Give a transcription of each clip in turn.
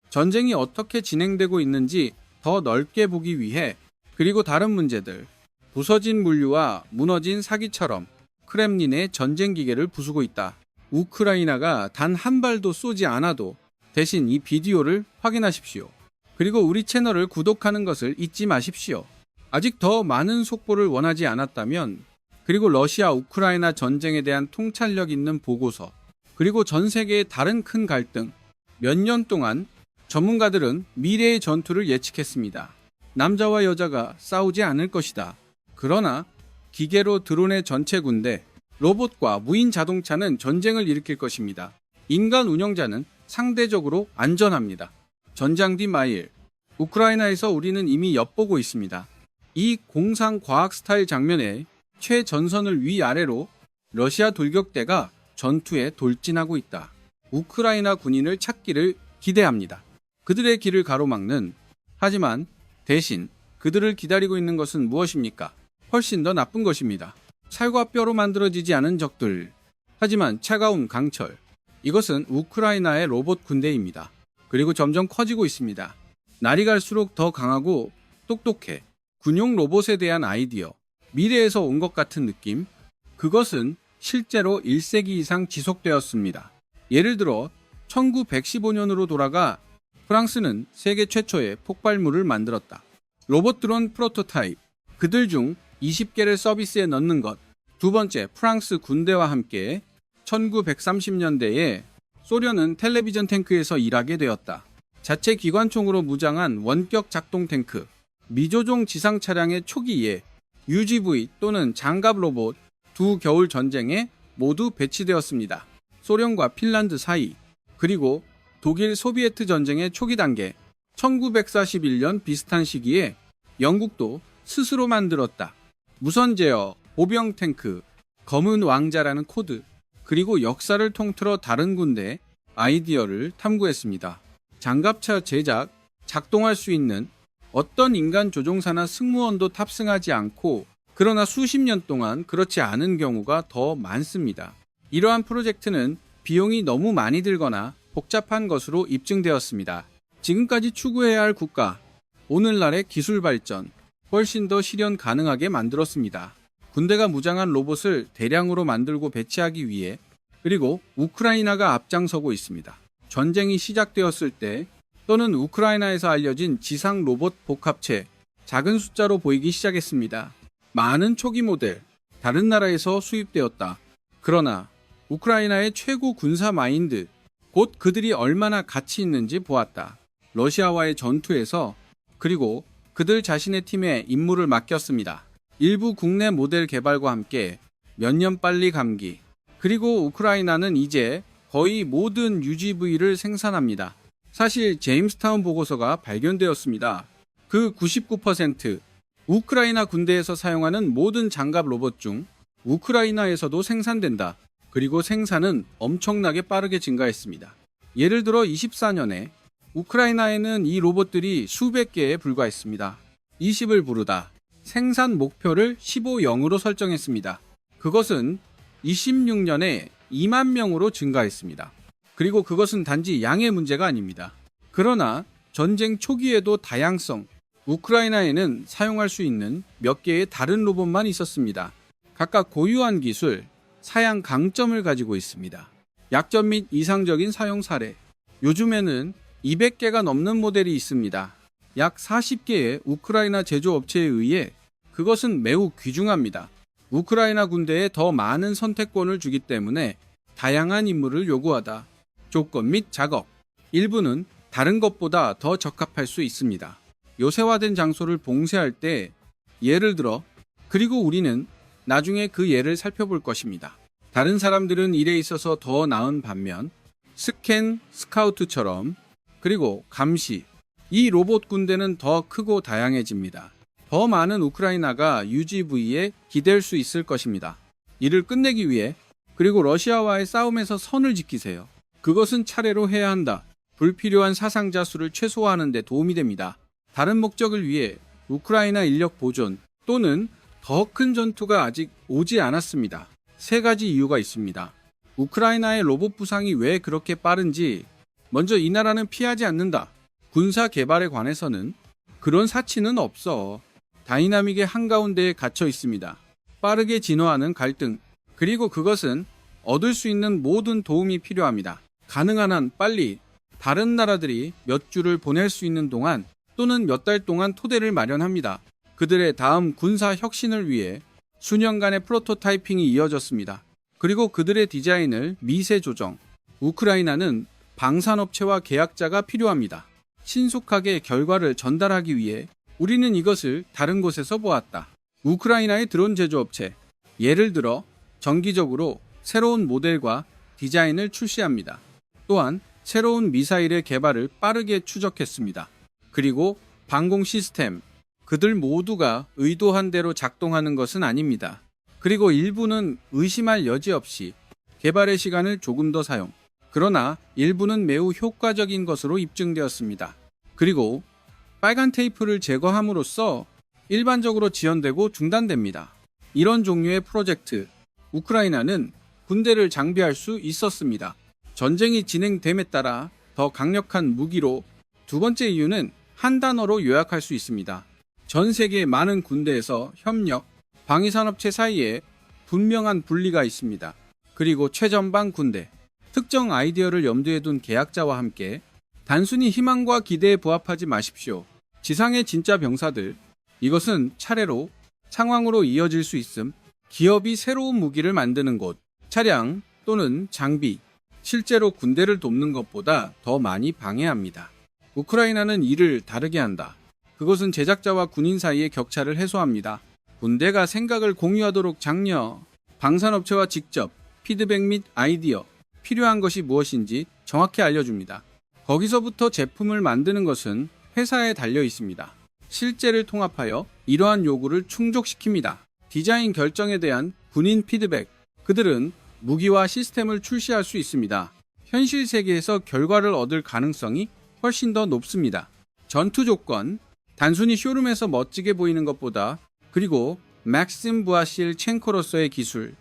전쟁이 어떻게 진행되고 있는지 더 넓게 보기 위해, 그리고 다른 문제들, 부서진 물류와 무너진 사기처럼 크렘린의 전쟁 기계를 부수고 있다. 우크라이나가 단 한 발도 쏘지 않아도 대신 이 비디오를 확인하십시오. 그리고 우리 채널을 구독하는 것을 잊지 마십시오. 아직 더 많은 속보를 원하지 않았다면, 그리고 러시아 우크라이나 전쟁에 대한 통찰력 있는 보고서, 그리고 전 세계의 다른 큰 갈등, 몇 년 동안 전문가들은 미래의 전투를 예측했습니다. 남자와 여자가 싸우지 않을 것이다. 그러나 기계로 드론의 전체 군대, 로봇과 무인 자동차는 전쟁을 일으킬 것입니다. 인간 운영자는 상대적으로 안전합니다. 전장 뒤 마일, 우크라이나에서 우리는 이미 엿보고 있습니다. 이 공상 과학 스타일 장면에 최전선을 위아래로 러시아 돌격대가 전투에 돌진하고 있다. 우크라이나 군인을 찾기를 기대합니다. 그들의 길을 가로막는, 하지만 대신 그들을 기다리고 있는 것은 무엇입니까? 훨씬 더 나쁜 것입니다. 살과 뼈로 만들어지지 않은 적들, 하지만 차가운 강철. 이것은 우크라이나의 로봇 군대입니다. 그리고 점점 커지고 있습니다. 날이 갈수록 더 강하고 똑똑해. 군용 로봇에 대한 아이디어, 미래에서 온 것 같은 느낌, 그것은 실제로 1세기 이상 지속되었습니다. 예를 들어 1915년으로 돌아가 프랑스는 세계 최초의 폭발물을 만들었다. 로봇 드론 프로토타입, 그들 중 20개를 서비스에 넣는 것. 두 번째, 프랑스 군대와 함께 1930년대에 소련은 텔레비전 탱크에서 일하게 되었다. 자체 기관총으로 무장한 원격 작동 탱크, 미조종 지상 차량의 초기에 UGV 또는 장갑 로봇 두 겨울 전쟁에 모두 배치되었습니다. 소련과 핀란드 사이, 그리고 독일 소비에트 전쟁의 초기 단계, 1941년 비슷한 시기에 영국도 스스로 만들었다. 무선 제어, 보병 탱크, 검은 왕자라는 코드, 그리고 역사를 통틀어 다른 군대의 아이디어를 탐구했습니다. 장갑차 제작, 작동할 수 있는 어떤 인간 조종사나 승무원도 탑승하지 않고, 그러나 수십 년 동안 그렇지 않은 경우가 더 많습니다. 이러한 프로젝트는 비용이 너무 많이 들거나 복잡한 것으로 입증되었습니다. 지금까지 추구해야 할 국가, 오늘날의 기술 발전, 훨씬 더 실현 가능하게 만들었습니다. 군대가 무장한 로봇을 대량으로 만들고 배치하기 위해, 그리고 우크라이나가 앞장서고 있습니다. 전쟁이 시작되었을 때 또는 우크라이나에서 알려진 지상 로봇 복합체, 작은 숫자로 보이기 시작했습니다. 많은 초기 모델, 다른 나라에서 수입되었다. 그러나 우크라이나의 최고 군사 마인드, 곧 그들이 얼마나 가치 있는지 보았다. 러시아와의 전투에서, 그리고 그들 자신의 팀에 임무를 맡겼습니다. 일부 국내 모델 개발과 함께 몇 년 빨리 감기, 그리고 우크라이나는 이제 거의 모든 UGV를 생산합니다. 사실 제임스타운 보고서가 발견되었습니다. 그 99%, 우크라이나 군대에서 사용하는 모든 장갑 로봇 중 우크라이나에서도 생산된다. 그리고 생산은 엄청나게 빠르게 증가했습니다. 예를 들어 24년에 우크라이나에는 이 로봇들이 수백 개에 불과했습니다. 20을 부르다. 생산 목표를 15-0으로 설정했습니다. 그것은 26년에 2만 명으로 증가했습니다. 그리고 그것은 단지 양의 문제가 아닙니다. 그러나 전쟁 초기에도 다양성, 우크라이나에는 사용할 수 있는 몇 개의 다른 로봇만 있었습니다. 각각 고유한 기술, 사양 강점을 가지고 있습니다. 약점 및 이상적인 사용 사례. 요즘에는 200개가 넘는 모델이 있습니다. 약 40개의 우크라이나 제조업체에 의해 그것은 매우 귀중합니다. 우크라이나 군대에 더 많은 선택권을 주기 때문에 다양한 임무를 요구하다. 조건 및 작업. 일부는 다른 것보다 더 적합할 수 있습니다. 요새화된 장소를 봉쇄할 때, 예를 들어, 그리고 우리는 나중에 그 예를 살펴볼 것입니다. 다른 사람들은 일에 있어서 더 나은 반면 스캔, 스카우트처럼, 그리고 감시, 이 로봇 군대는 더 크고 다양해집니다. 더 많은 우크라이나가 UGV에 기댈 수 있을 것입니다. 이를 끝내기 위해, 그리고 러시아와의 싸움에서 선을 지키세요. 그것은 차례로 해야 한다. 불필요한 사상자 수를 최소화하는 데 도움이 됩니다. 다른 목적을 위해 우크라이나 인력 보존 또는 더 큰 전투가 아직 오지 않았습니다. 세 가지 이유가 있습니다. 우크라이나의 로봇 부상이 왜 그렇게 빠른지. 먼저 이 나라는 피하지 않는다. 군사 개발에 관해서는 그런 사치는 없어. 다이나믹의 한가운데에 갇혀 있습니다. 빠르게 진화하는 갈등, 그리고 그것은 얻을 수 있는 모든 도움이 필요합니다. 가능한 한 빨리 다른 나라들이 몇 주를 보낼 수 있는 동안 또는 몇 달 동안 토대를 마련합니다. 그들의 다음 군사 혁신을 위해 수년간의 프로토타이핑이 이어졌습니다. 그리고 그들의 디자인을 미세 조정. 우크라이나는 방산업체와 계약자가 필요합니다. 신속하게 결과를 전달하기 위해 우리는 이것을 다른 곳에서 보았다. 우크라이나의 드론 제조업체, 예를 들어 정기적으로 새로운 모델과 디자인을 출시합니다. 또한 새로운 미사일의 개발을 빠르게 추적했습니다. 그리고 방공 시스템, 그들 모두가 의도한 대로 작동하는 것은 아닙니다. 그리고 일부는 의심할 여지 없이 개발의 시간을 조금 더 사용. 그러나 일부는 매우 효과적인 것으로 입증되었습니다. 그리고 빨간 테이프를 제거함으로써 일반적으로 지연되고 중단됩니다. 이런 종류의 프로젝트, 우크라이나는 군대를 장비할 수 있었습니다. 전쟁이 진행됨에 따라 더 강력한 무기로, 두 번째 이유는 한 단어로 요약할 수 있습니다. 전 세계 많은 군대에서 협력, 방위산업체 사이에 분명한 분리가 있습니다. 그리고 최전방 군대, 특정 아이디어를 염두에 둔 계약자와 함께 단순히 희망과 기대에 부합하지 마십시오. 지상의 진짜 병사들, 이것은 차례로 상황으로 이어질 수 있음. 기업이 새로운 무기를 만드는 곳, 차량 또는 장비, 실제로 군대를 돕는 것보다 더 많이 방해합니다. 우크라이나는 이를 다르게 한다. 그것은 제작자와 군인 사이의 격차를 해소합니다. 군대가 생각을 공유하도록 장려, 방산업체와 직접 피드백 및 아이디어, 필요한 것이 무엇인지 정확히 알려줍니다. 거기서부터 제품을 만드는 것은 회사에 달려 있습니다. 실제를 통합하여 이러한 요구를 충족시킵니다. 디자인 결정에 대한 군인 피드백, 그들은 무기와 시스템을 출시할 수 있습니다. 현실 세계에서 결과를 얻을 가능성이 훨씬 더 높습니다. 전투 조건, 단순히 쇼룸에서 멋지게 보이는 것보다, 그리고 맥심 부아실첸코로서의 기술,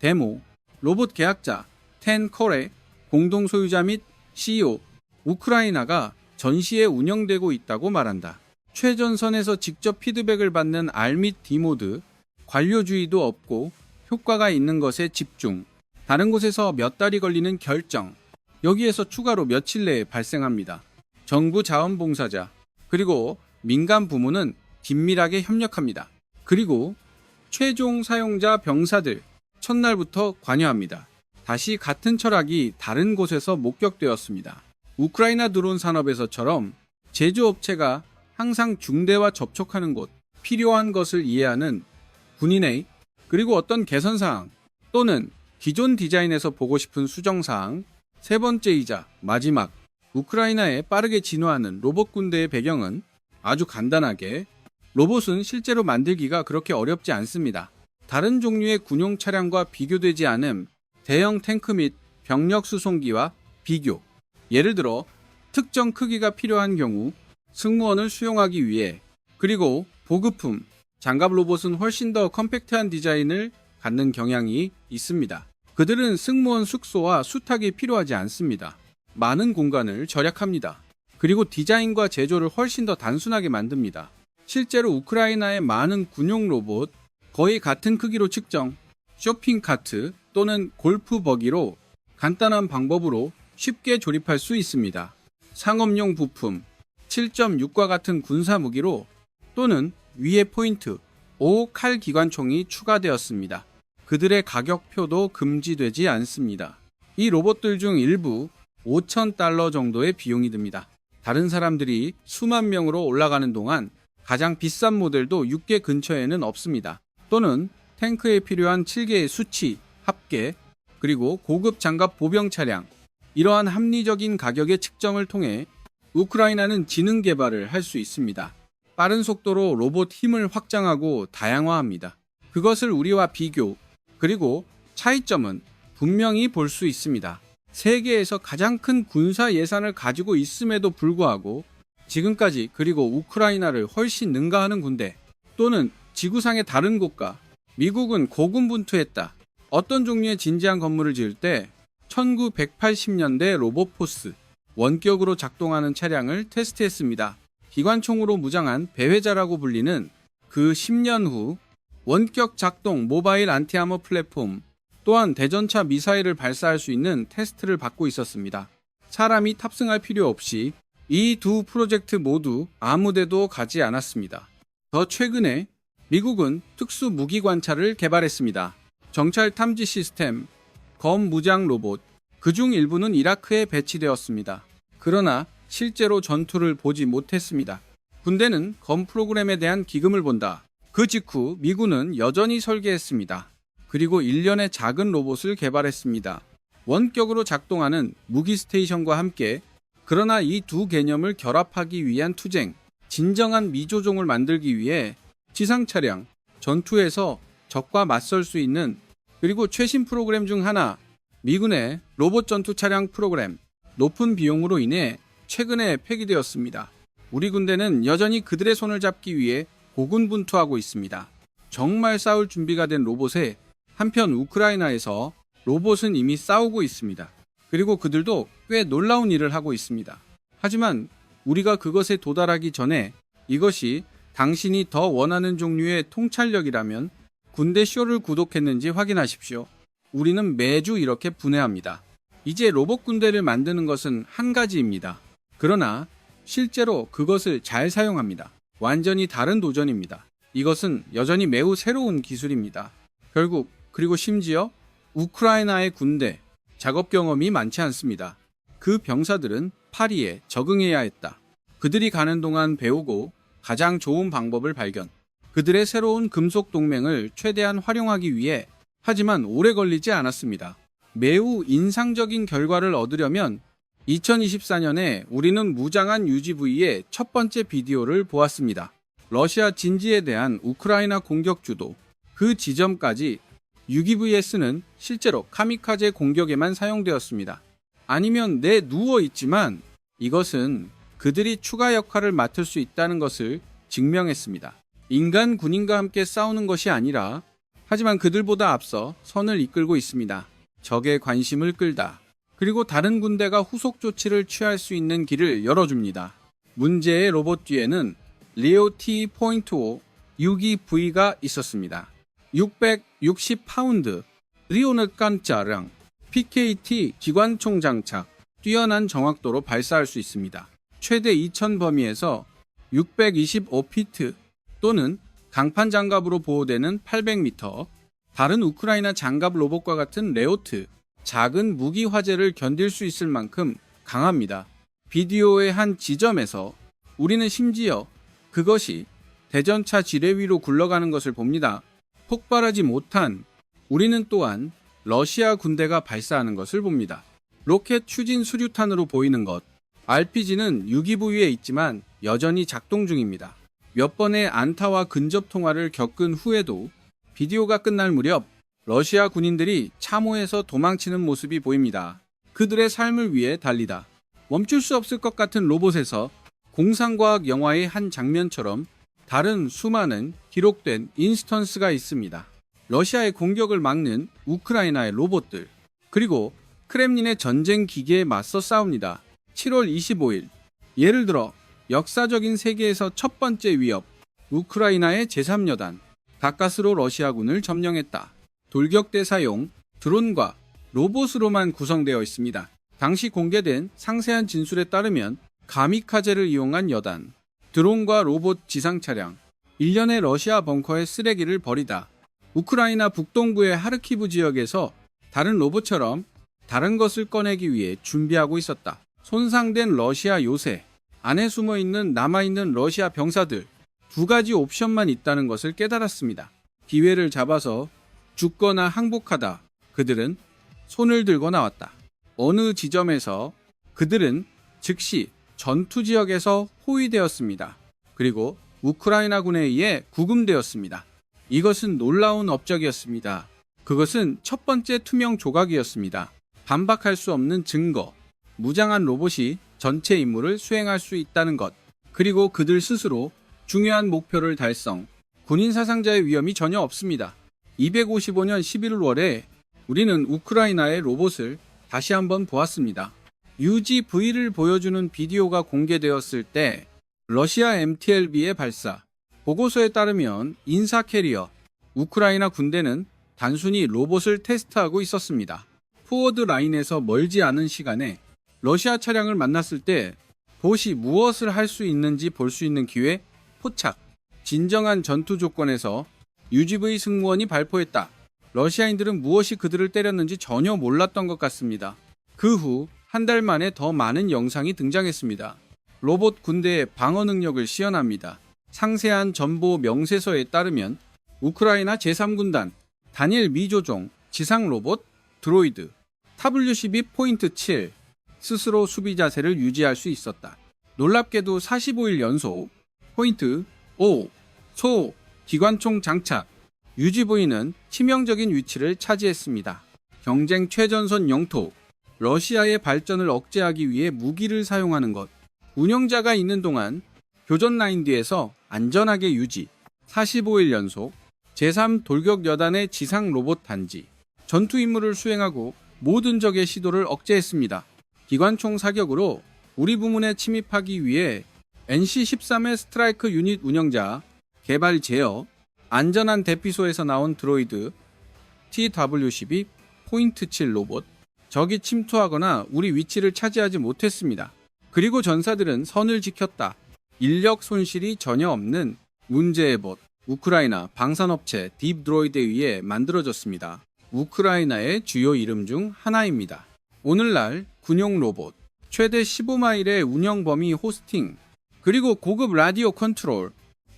데모, 로봇 계약자, 텐 코레, 공동 소유자 및 CEO, 우크라이나가 전시에 운영되고 있다고 말한다. 최전선에서 직접 피드백을 받는 R 및 D 모드, 관료주의도 없고 효과가 있는 것에 집중, 다른 곳에서 몇 달이 걸리는 결정, 여기에서 추가로 며칠 내에 발생합니다. 정부 자원봉사자, 그리고 민간 부문은 긴밀하게 협력합니다. 그리고 최종 사용자 병사들, 첫날부터 관여합니다. 다시 같은 철학이 다른 곳에서 목격되었습니다. 우크라이나 드론 산업에서처럼 제조업체가 항상 중대와 접촉하는 곳, 필요한 것을 이해하는 군인의, 그리고 어떤 개선사항 또는 기존 디자인에서 보고 싶은 수정사항, 세 번째이자 마지막, 우크라이나에 빠르게 진화하는 로봇 군대의 배경은 아주 간단하게, 로봇은 실제로 만들기가 그렇게 어렵지 않습니다. 다른 종류의 군용 차량과 비교되지 않은 대형 탱크 및 병력 수송기와 비교, 예를 들어 특정 크기가 필요한 경우 승무원을 수용하기 위해, 그리고 보급품, 장갑 로봇은 훨씬 더 컴팩트한 디자인을 갖는 경향이 있습니다. 그들은 승무원 숙소와 수탁이 필요하지 않습니다. 많은 공간을 절약합니다. 그리고 디자인과 제조를 훨씬 더 단순하게 만듭니다. 실제로 우크라이나의 많은 군용 로봇, 거의 같은 크기로 측정, 쇼핑카트 또는 골프 버기로 간단한 방법으로 쉽게 조립할 수 있습니다. 상업용 부품, 7.6과 같은 군사 무기로, 또는 위에 포인트, 5 칼 기관총이 추가되었습니다. 그들의 가격표도 금지되지 않습니다. 이 로봇들 중 일부 $5,000 정도의 비용이 듭니다. 다른 사람들이 수만 명으로 올라가는 동안 가장 비싼 모델도 6개 근처에는 없습니다. 또는 탱크에 필요한 7개의 수치, 합계, 그리고 고급 장갑 보병 차량, 이러한 합리적인 가격의 측정을 통해 우크라이나는 지능 개발을 할 수 있습니다. 빠른 속도로 로봇 힘을 확장하고 다양화합니다. 그것을 우리와 비교, 그리고 차이점은 분명히 볼 수 있습니다. 세계에서 가장 큰 군사 예산을 가지고 있음에도 불구하고 지금까지, 그리고 우크라이나를 훨씬 능가하는 군대, 또는 지구상의 다른 곳과 미국은 고군분투했다. 어떤 종류의 진지한 건물을 지을 때 1980년대 로봇포스, 원격으로 작동하는 차량을 테스트했습니다. 기관총으로 무장한 배회자라고 불리는 그 10년 후 원격 작동 모바일 안티아머 플랫폼 또한 대전차 미사일을 발사할 수 있는 테스트를 받고 있었습니다. 사람이 탑승할 필요 없이 이 두 프로젝트 모두 아무데도 가지 않았습니다. 더 최근에 미국은 특수 무기 관찰을 개발했습니다. 정찰 탐지 시스템, 검 무장 로봇, 그중 일부는 이라크에 배치되었습니다. 그러나 실제로 전투를 보지 못했습니다. 군대는 검 프로그램에 대한 기금을 본다. 그 직후 미군은 여전히 설계했습니다. 그리고 일련의 작은 로봇을 개발했습니다. 원격으로 작동하는 무기 스테이션과 함께 그러나 이 두 개념을 결합하기 위한 투쟁, 진정한 미조종을 만들기 위해 지상 차량, 전투에서 적과 맞설 수 있는 그리고 최신 프로그램 중 하나, 미군의 로봇 전투 차량 프로그램, 높은 비용으로 인해 최근에 폐기되었습니다. 우리 군대는 여전히 그들의 손을 잡기 위해 고군분투하고 있습니다. 정말 싸울 준비가 된 로봇에 한편 우크라이나에서 로봇은 이미 싸우고 있습니다. 그리고 그들도 꽤 놀라운 일을 하고 있습니다. 하지만 우리가 그것에 도달하기 전에 이것이 당신이 더 원하는 종류의 통찰력이라면 군대 쇼를 구독했는지 확인하십시오. 우리는 매주 이렇게 분해합니다. 이제 로봇 군대를 만드는 것은 한 가지입니다. 그러나 실제로 그것을 잘 사용합니다. 완전히 다른 도전입니다. 이것은 여전히 매우 새로운 기술입니다. 결국 그리고 심지어 우크라이나의 군대, 작업 경험이 많지 않습니다. 그 병사들은 파리에 적응해야 했다. 그들이 가는 동안 배우고 가장 좋은 방법을 발견. 그들의 새로운 금속 동맹을 최대한 활용하기 위해 하지만 오래 걸리지 않았습니다. 매우 인상적인 결과를 얻으려면 2024년에 우리는 무장한 UGV의 첫 번째 비디오를 보았습니다. 러시아 진지에 대한 우크라이나 공격 주도, 그 지점까지 UGVS는 실제로 카미카제 공격에만 사용되었습니다. 아니면 내 누워있지만 이것은 그들이 추가 역할을 맡을 수 있다는 것을 증명했습니다. 인간 군인과 함께 싸우는 것이 아니라 하지만 그들보다 앞서 선을 이끌고 있습니다. 적의 관심을 끌다. 그리고 다른 군대가 후속 조치를 취할 수 있는 길을 열어줍니다. 문제의 로봇 뒤에는 리오 T.5 6.2V가 있었습니다. 660파운드, 리오느 깐짜랑 PKT 기관총 장착, 뛰어난 정확도로 발사할 수 있습니다. 최대 2000 범위에서 625피트 또는 강판 장갑으로 보호되는 800m, 다른 우크라이나 장갑 로봇과 같은 레오트, 작은 무기 화재를 견딜 수 있을 만큼 강합니다. 비디오의 한 지점에서 우리는 심지어 그것이 대전차 지뢰 위로 굴러가는 것을 봅니다. 폭발하지 못한 우리는 또한 러시아 군대가 발사하는 것을 봅니다. 로켓 추진 수류탄으로 보이는 것. RPG는 유기부위에 있지만 여전히 작동 중입니다. 몇 번의 안타와 근접 통화를 겪은 후에도 비디오가 끝날 무렵 러시아 군인들이 참호에서 도망치는 모습이 보입니다. 그들의 삶을 위해 달리다. 멈출 수 없을 것 같은 로봇에서 공상과학 영화의 한 장면처럼 다른 수많은 기록된 인스턴스가 있습니다. 러시아의 공격을 막는 우크라이나의 로봇들, 그리고 크렘린의 전쟁 기계에 맞서 싸웁니다. 7월 25일, 예를 들어 역사적인 세계에서 첫 번째 위협, 우크라이나의 제3여단, 가까스로 러시아군을 점령했다. 돌격대 사용, 드론과 로봇으로만 구성되어 있습니다. 당시 공개된 상세한 진술에 따르면 가미카제를 이용한 여단, 드론과 로봇 지상 차량, 일련의 러시아 벙커에 쓰레기를 버리다. 우크라이나 북동부의 하르키브 지역에서 다른 로봇처럼 다른 것을 꺼내기 위해 준비하고 있었다. 손상된 러시아 요새, 안에 숨어있는 남아있는 러시아 병사들, 두 가지 옵션만 있다는 것을 깨달았습니다. 기회를 잡아서 죽거나 항복하다. 그들은 손을 들고 나왔다. 어느 지점에서 그들은 즉시 전투 지역에서 호위되었습니다. 그리고 우크라이나군에 의해 구금되었습니다. 이것은 놀라운 업적이었습니다. 그것은 첫 번째 투명 조각이었습니다. 반박할 수 없는 증거, 무장한 로봇이 전체 임무를 수행할 수 있다는 것, 그리고 그들 스스로 중요한 목표를 달성, 군인 사상자의 위험이 전혀 없습니다. 255년 11월에 우리는 우크라이나의 로봇을 다시 한번 보았습니다. UGV를 보여주는 비디오가 공개되었을 때 러시아 MTLB의 발사 보고서에 따르면 인사 캐리어 우크라이나 군대는 단순히 로봇을 테스트하고 있었습니다. 포워드 라인에서 멀지 않은 시간에 러시아 차량을 만났을 때 보시 무엇을 할 수 있는지 볼 수 있는 기회 포착. 진정한 전투 조건에서 UGV 승무원이 발포했다. 러시아인들은 무엇이 그들을 때렸는지 전혀 몰랐던 것 같습니다. 그 후 한 달 만에 더 많은 영상이 등장했습니다. 로봇 군대의 방어 능력을 시연합니다. 상세한 전보 명세서에 따르면 우크라이나 제3군단 다니엘 미조종 지상 로봇 드로이드 W12.7 스스로 수비 자세를 유지할 수 있었다. 놀랍게도 45일 연속 포인트 5 소 기관총 장착 UGV는 치명적인 위치를 차지했습니다. 경쟁 최전선 영토 러시아의 발전을 억제하기 위해 무기를 사용하는 것 운영자가 있는 동안 교전 라인 뒤에서 안전하게 유지 45일 연속 제3 돌격 여단의 지상 로봇 단지 전투 임무를 수행하고 모든 적의 시도를 억제했습니다. 기관총 사격으로 우리 부문에 침입하기 위해 NC-13의 스트라이크 유닛 운영자 개발 제어 안전한 대피소에서 나온 드로이드 TW12.7 로봇 적이 침투하거나 우리 위치를 차지하지 못했습니다. 그리고 전사들은 선을 지켰다. 인력 손실이 전혀 없는 문제의 봇 우크라이나 방산업체 딥드로이드에 의해 만들어졌습니다. 우크라이나의 주요 이름 중 하나입니다. 오늘날 군용 로봇, 최대 15마일의 운영 범위 호스팅, 그리고 고급 라디오 컨트롤,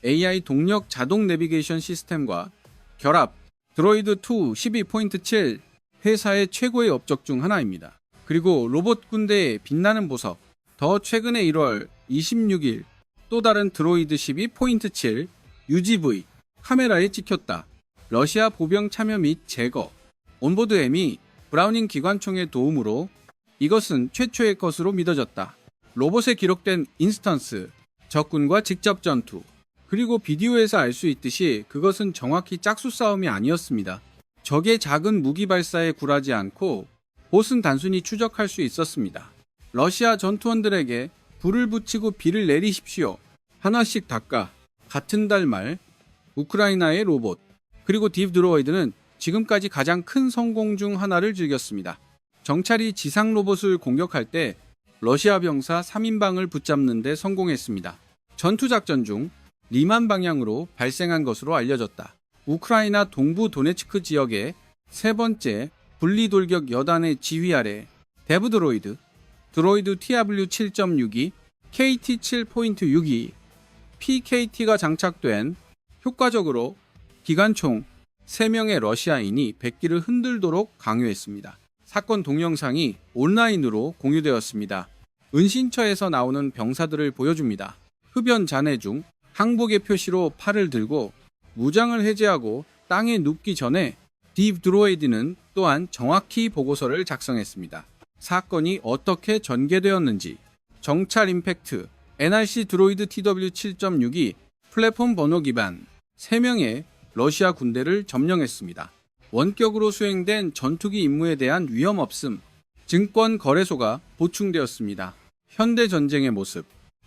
AI 동력 자동 내비게이션 시스템과 결합, 드로이드 2 12.7 회사의 최고의 업적 중 하나입니다. 그리고 로봇 군대의 빛나는 보석, 더 최근에 1월 26일 또 다른 드로이드 12.7 UGV 카메라에 찍혔다. 러시아 보병 참여 및 제거 온보드 M이 브라우닝 기관총의 도움으로 이것은 최초의 것으로 믿어졌다. 로봇에 기록된 인스턴스, 적군과 직접 전투, 그리고 비디오에서 알 수 있듯이 그것은 정확히 짝수 싸움이 아니었습니다. 적의 작은 무기 발사에 굴하지 않고 봇은 단순히 추적할 수 있었습니다. 러시아 전투원들에게 불을 붙이고 비를 내리십시오. 하나씩 닦아. 같은 달 말 우크라이나의 로봇 그리고 딥드로이드는 지금까지 가장 큰 성공 중 하나를 즐겼습니다. 정찰이 지상 로봇을 공격할 때 러시아 병사 3인방을 붙잡는 데 성공했습니다. 전투작전 중 리만 방향으로 발생한 것으로 알려졌다. 우크라이나 동부 도네츠크 지역의 세 번째 분리돌격 여단의 지휘 아래 데브드로이드, 드로이드 TW7.62, KT7.62, PKT가 장착된 효과적으로 기관총 3명의 러시아인이 백기를 흔들도록 강요했습니다. 사건 동영상이 온라인으로 공유되었습니다. 은신처에서 나오는 병사들을 보여줍니다. 흡연 잔해 중 항복의 표시로 팔을 들고 무장을 해제하고 땅에 눕기 전에 딥드로이드는 또한 정확히 보고서를 작성했습니다. 사건이 어떻게 전개되었는지, 정찰 임팩트, NRC 드로이드 TW7.62 플랫폼 번호 기반 3명의 러시아 군대를 점령했습니다. 원격으로 수행된 전투기 임무에 대한 위험 없음, 증권 거래소가 보충되었습니다. 현대 전쟁의 모습,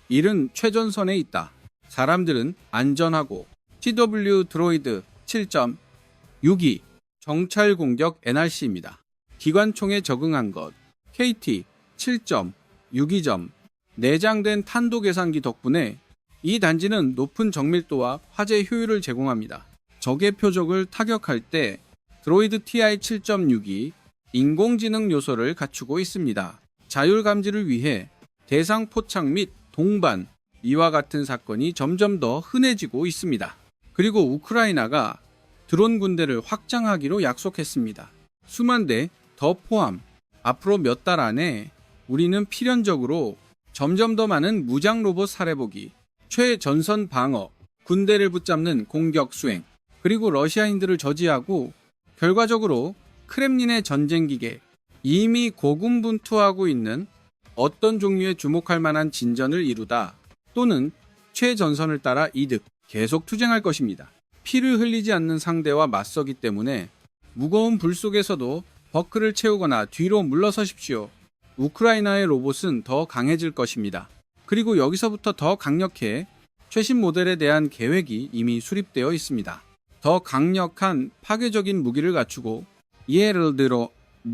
일은 최전선에 있다. 사람들은 안전하고 TW 드로이드 7.62 정찰 공격 NRC입니다. 기관총에 적응한 것 KT 7.62점 내장된 탄도 계산기 덕분에 이 단지는 높은 정밀도와 화재 효율을 제공합니다. 적의 표적을 타격할 때 드로이드 TI 7.62 인공지능 요소를 갖추고 있습니다. 자율 감지를 위해 대상 포착 및 동반 이와 같은 사건이 점점 더 흔해지고 있습니다. 그리고 우크라이나가 드론 군대를 확장하기로 약속했습니다. 수만 대 더 포함. 앞으로 몇 달 안에 우리는 필연적으로 점점 더 많은 무장 로봇 사례보기, 최전선 방어, 군대를 붙잡는 공격 수행, 그리고 러시아인들을 저지하고 결과적으로 크렘린의 전쟁기계, 이미 고군분투하고 있는 어떤 종류의 주목할 만한 진전을 이루다 또는 최전선을 따라 이득, 계속 투쟁할 것입니다. 피를 흘리지 않는 상대와 맞서기 때문에 무거운 불 속에서도 버크를 채우거나 뒤로 물러서십시오. 우크라이나의 로봇은 더 강해질 것입니다. 그리고 여기서부터 더 강력해 최신 모델에 대한 계획이 이미 수립되어 있습니다. 더 강력한 파괴적인 무기를 갖추고 예를 들어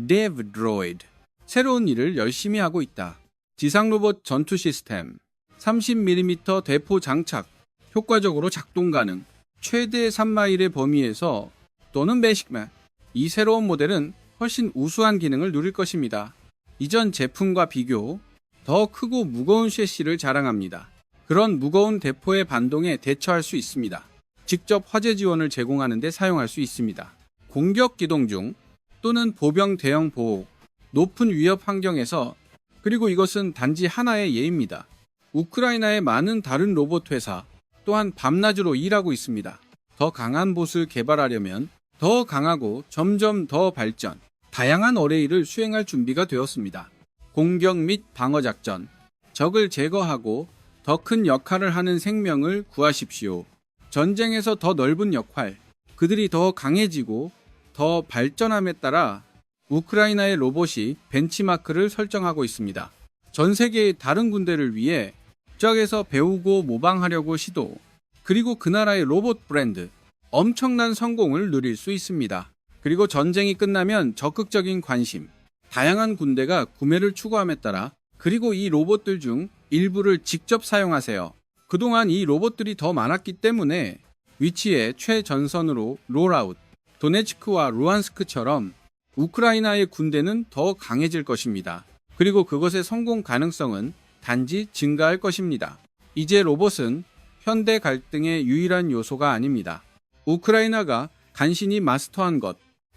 데브 드로이드, 새로운 일을 열심히 하고 있다. 지상 로봇 전투 시스템, 30mm 대포 장착, 효과적으로 작동 가능, 최대 3마일의 범위에서 또는 베식맨. 이 새로운 모델은 훨씬 우수한 기능을 누릴 것입니다. 이전 제품과 비교, 더 크고 무거운 셰시를 자랑합니다. 그런 무거운 대포의 반동에 대처할 수 있습니다. 직접 화재 지원을 제공하는 데 사용할 수 있습니다. 공격 기동 중 또는 보병 대형 보호, 높은 위협 환경에서, 그리고 이것은 단지 하나의 예입니다. 우크라이나의 많은 다른 로봇 회사 또한 밤낮으로 일하고 있습니다. 더 강한 봇을 개발하려면 더 강하고 점점 더 발전, 다양한 어레이를 수행할 준비가 되었습니다. 공격 및 방어 작전, 적을 제거하고 더 큰 역할을 하는 생명을 구하십시오. 전쟁에서 더 넓은 역할, 그들이 더 강해지고 더 발전함에 따라 우크라이나의 로봇이 벤치마크를 설정하고 있습니다. 전 세계의 다른 군대를 위해 적에서 배우고 모방하려고 시도, 그리고 그 나라의 로봇 브랜드, 엄청난 성공을 누릴 수 있습니다. 그리고 전쟁이 끝나면 적극적인 관심, 다양한 군대가 구매를 추구함에 따라, 그리고 이 로봇들 중 일부를 직접 사용하세요. 그동안 이 로봇들이 더 많았기 때문에 위치의 최전선으로 롤아웃, 도네츠크와 루안스크처럼 우크라이나의 군대는 더 강해질 것입니다. 그리고 그것의 성공 가능성은 단지 증가할 것입니다. 이제 로봇은 현대 갈등의 유일한 요소가 아닙니다. 우크라이나가 간신히 마스터한 것.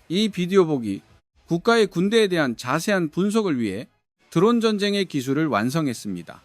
이 비디오 보기, 국가의 군대에 대한 자세한 분석을 위해 드론 전쟁의 기술을 완성했습니다.